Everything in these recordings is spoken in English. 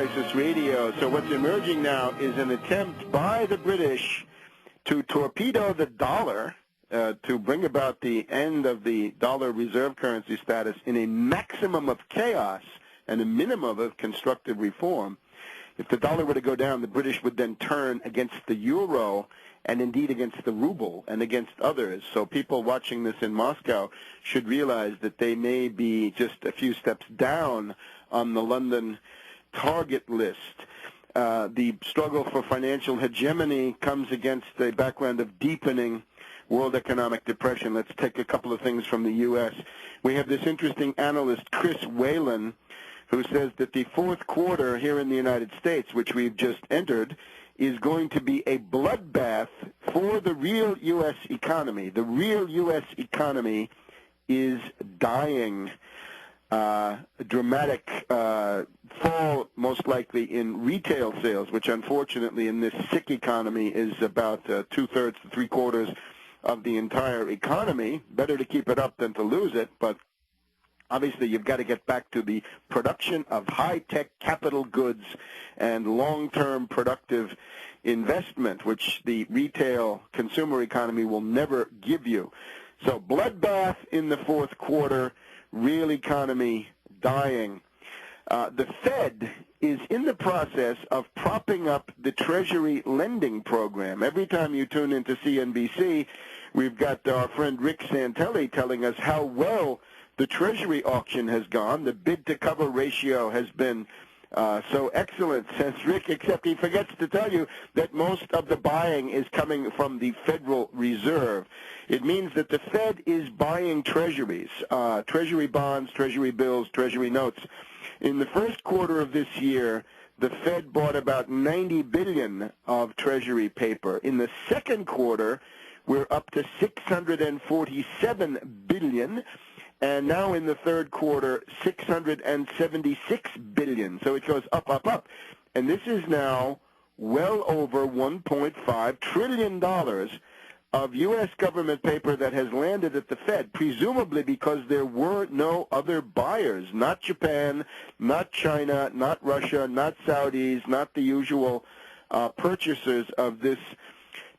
Crisis Radio. So what's emerging now is an attempt by the British to torpedo the dollar to bring about the end of the dollar reserve currency status in a maximum of chaos and a minimum of constructive reform. If the dollar were to go down, the British would then turn against the euro and indeed against the ruble and against others. So people watching this in Moscow should realize that they may be just a few steps down on the London target list. The struggle for financial hegemony comes against a background of deepening world economic depression. Let's take a couple of things from the U.S. We have this interesting analyst, Chris Whalen, who says that the fourth quarter here in the United States, which we've just entered, is going to be a bloodbath for the real U.S. economy. The real U.S. economy is dying. A dramatic fall, most likely, in retail sales, which unfortunately in this sick economy is about two-thirds to three-quarters of the entire economy. Better to keep it up than to lose it, but obviously you've got to get back to the production of high-tech capital goods and long-term productive investment, which the retail consumer economy will never give you. So bloodbath in the fourth quarter, real economy dying. The Fed is in the process of propping up the Treasury lending program. Every time you tune into CNBC, we've got our friend Rick Santelli telling us how well the Treasury auction has gone. The bid-to-cover ratio has been so excellent, says Rick, except he forgets to tell you that most of the buying is coming from the Federal Reserve. It means that the Fed is buying treasuries, treasury bonds, treasury bills, treasury notes. In the first quarter of this year, the Fed bought about $90 billion of treasury paper. In the second quarter, we're up to $647 billion. And now in the third quarter, $676 billion. So it goes up, up, up. And this is now well over $1.5 trillion of U.S. government paper that has landed at the Fed, presumably because there were no other buyers, not Japan, not China, not Russia, not Saudis, not the usual purchasers of this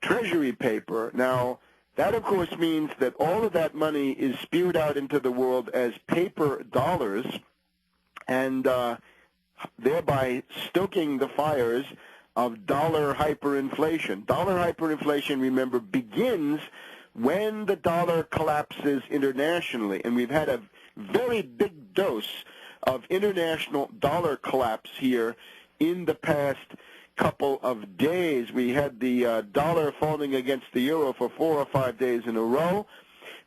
treasury paper. Now, that, of course, means that all of that money is spewed out into the world as paper dollars and thereby stoking the fires of dollar hyperinflation. Dollar hyperinflation, remember, begins when the dollar collapses internationally. And we've had a very big dose of international dollar collapse here in the past couple of days. We had the dollar falling against the euro for 4 or 5 days in a row.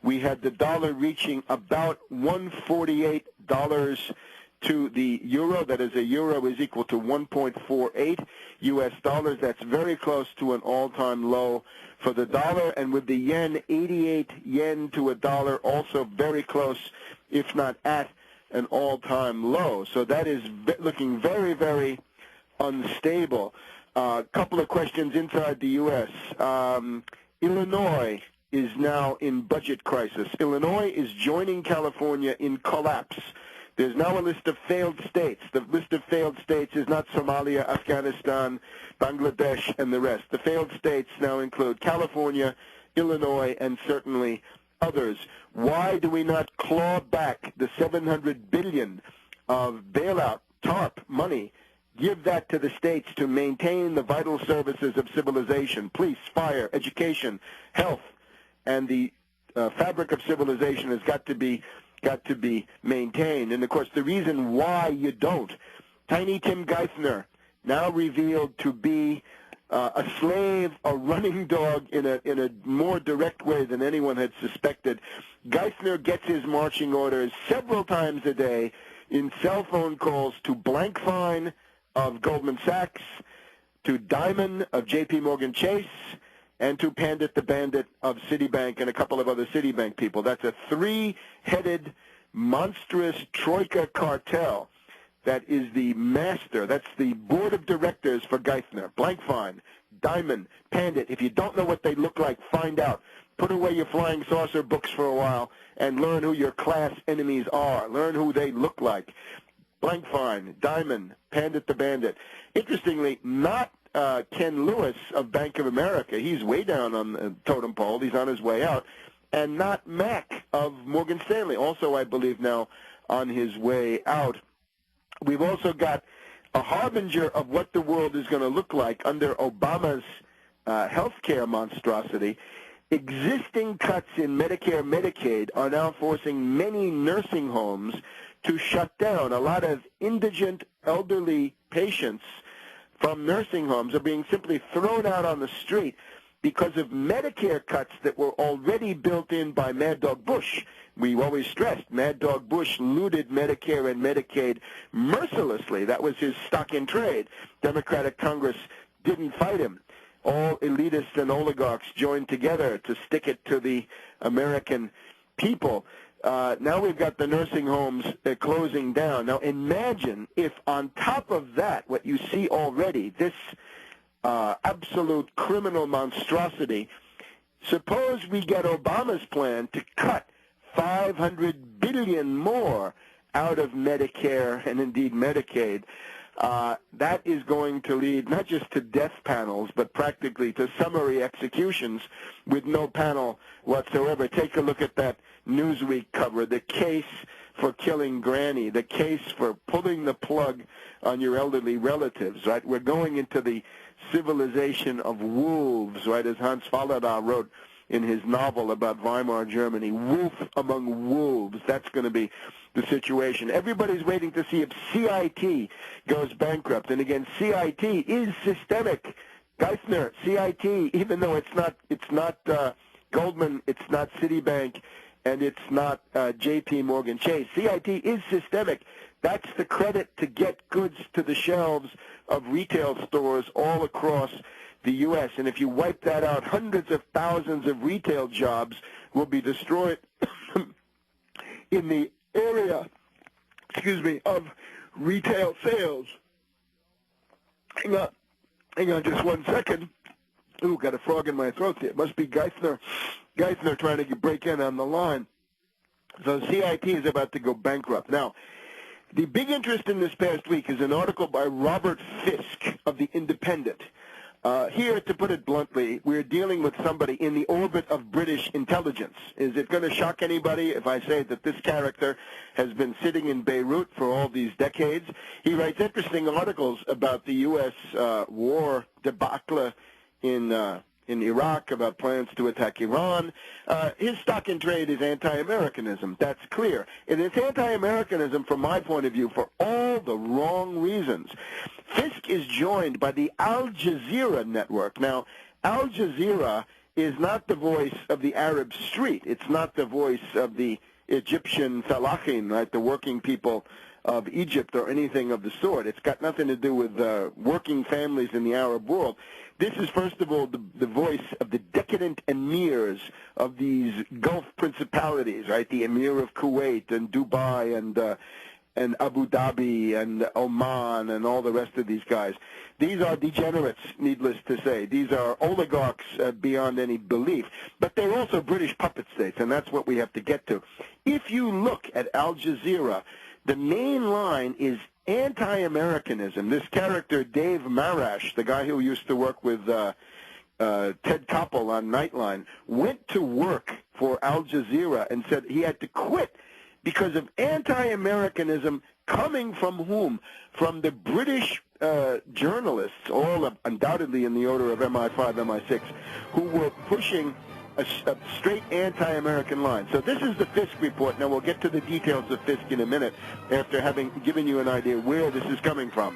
We had the dollar reaching about $1.48 to the euro. That is, a euro is equal to 1.48 U.S. dollars. That's very close to an all-time low for the dollar. And with the yen, 88 yen to a dollar, also very close, if not at, an all-time low. So that is looking very, very unstable. A couple of questions inside the U.S. Illinois is now in budget crisis. Illinois is joining California in collapse. There's now a list of failed states. The list of failed states is not Somalia, Afghanistan, Bangladesh, and the rest. The failed states now include California, Illinois, and certainly others. Why do we not claw back the $700 billion of bailout, TARP money, give that to the states to maintain the vital services of civilization, police, fire, education, health, and the fabric of civilization has got to be maintained. And, of course, the reason why you don't, Tiny Tim Geithner, now revealed to be a slave, a running dog in a more direct way than anyone had suspected. Geithner gets his marching orders several times a day in cell phone calls to Blankfein of Goldman Sachs, to Diamond of J.P. Morgan Chase, and to Pandit the Bandit of Citibank and a couple of other Citibank people. That's a three-headed, monstrous troika cartel that is the master. That's the board of directors for Geithner. Blankfein, Diamond, Pandit. If you don't know what they look like, find out. Put away your flying saucer books for a while and learn who your class enemies are. Learn who they look like. blank fine, diamond, Pandit the Bandit. Interestingly, not Ken Lewis of Bank of America. He's way down on the totem pole. He's on his way out. And not Mac of Morgan Stanley, also, I believe, now on his way out. We've also got a harbinger of what the world is going to look like under Obama's health care monstrosity. Existing cuts in Medicare, Medicaid are now forcing many nursing homes to shut down. A lot of indigent elderly patients from nursing homes are being simply thrown out on the street because of Medicare cuts that were already built in by Mad Dog Bush. We always stressed Mad Dog Bush looted Medicare and Medicaid mercilessly. That was his stock in trade. Democratic Congress didn't fight him. All elitists and oligarchs joined together to stick it to the American people. Now we've got the nursing homes closing down. Now imagine if on top of that, what you see already, this absolute criminal monstrosity, suppose we get Obama's plan to cut $500 billion more out of Medicare and indeed Medicaid. That is going to lead not just to death panels, but practically to summary executions with no panel whatsoever. Take a look at that Newsweek cover, the case for killing Granny, the case for pulling the plug on your elderly relatives, right? We're going into the civilization of wolves, right, as Hans Fallada wrote in his novel about Weimar Germany. Wolf among wolves, that's going to be the situation. Everybody's waiting to see if CIT goes bankrupt. And again, CIT is systemic. Geithner, CIT, even though it's not Goldman, it's not Citibank, and it's not J.P. Morgan Chase. CIT is systemic. That's the credit to get goods to the shelves of retail stores all across the U.S. And if you wipe that out, hundreds of thousands of retail jobs will be destroyed in the area, of retail sales. Hang on just 1 second. Ooh, got a frog in my throat there. It must be Geithner trying to break in on the line. So CIT is about to go bankrupt. Now, the big interest in this past week is an article by Robert Fisk of The Independent. Here, to put it bluntly, we're dealing with somebody in the orbit of British intelligence. Is it going to shock anybody if I say that this character has been sitting in Beirut for all these decades? He writes interesting articles about the U.S. War debacle in Iraq, about plans to attack Iran. His stock in trade is anti-Americanism. That's clear. And it's anti-Americanism, from my point of view, for all the wrong reasons. Fisk is joined by the Al Jazeera network. Now, Al Jazeera is not the voice of the Arab street. It's not the voice of the Egyptian fellaheen, right, the working people of Egypt or anything of the sort. It's got nothing to do with working families in the Arab world. This is, first of all, the voice of the decadent emirs of these Gulf principalities, right? The emir of Kuwait and Dubai and Abu Dhabi and Oman and all the rest of these guys. These are degenerates, needless to say. These are oligarchs beyond any belief. But they're also British puppet states, and that's what we have to get to. If you look at Al Jazeera, the main line is anti-Americanism. This character, Dave Marash, the guy who used to work with Ted Koppel on Nightline, went to work for Al Jazeera and said he had to quit because of anti-Americanism coming from whom? From the British journalists, all undoubtedly in the order of MI5, MI6, who were pushing a straight anti-American line. So this is the Fisk report. Now we'll get to the details of Fisk in a minute after having given you an idea where this is coming from.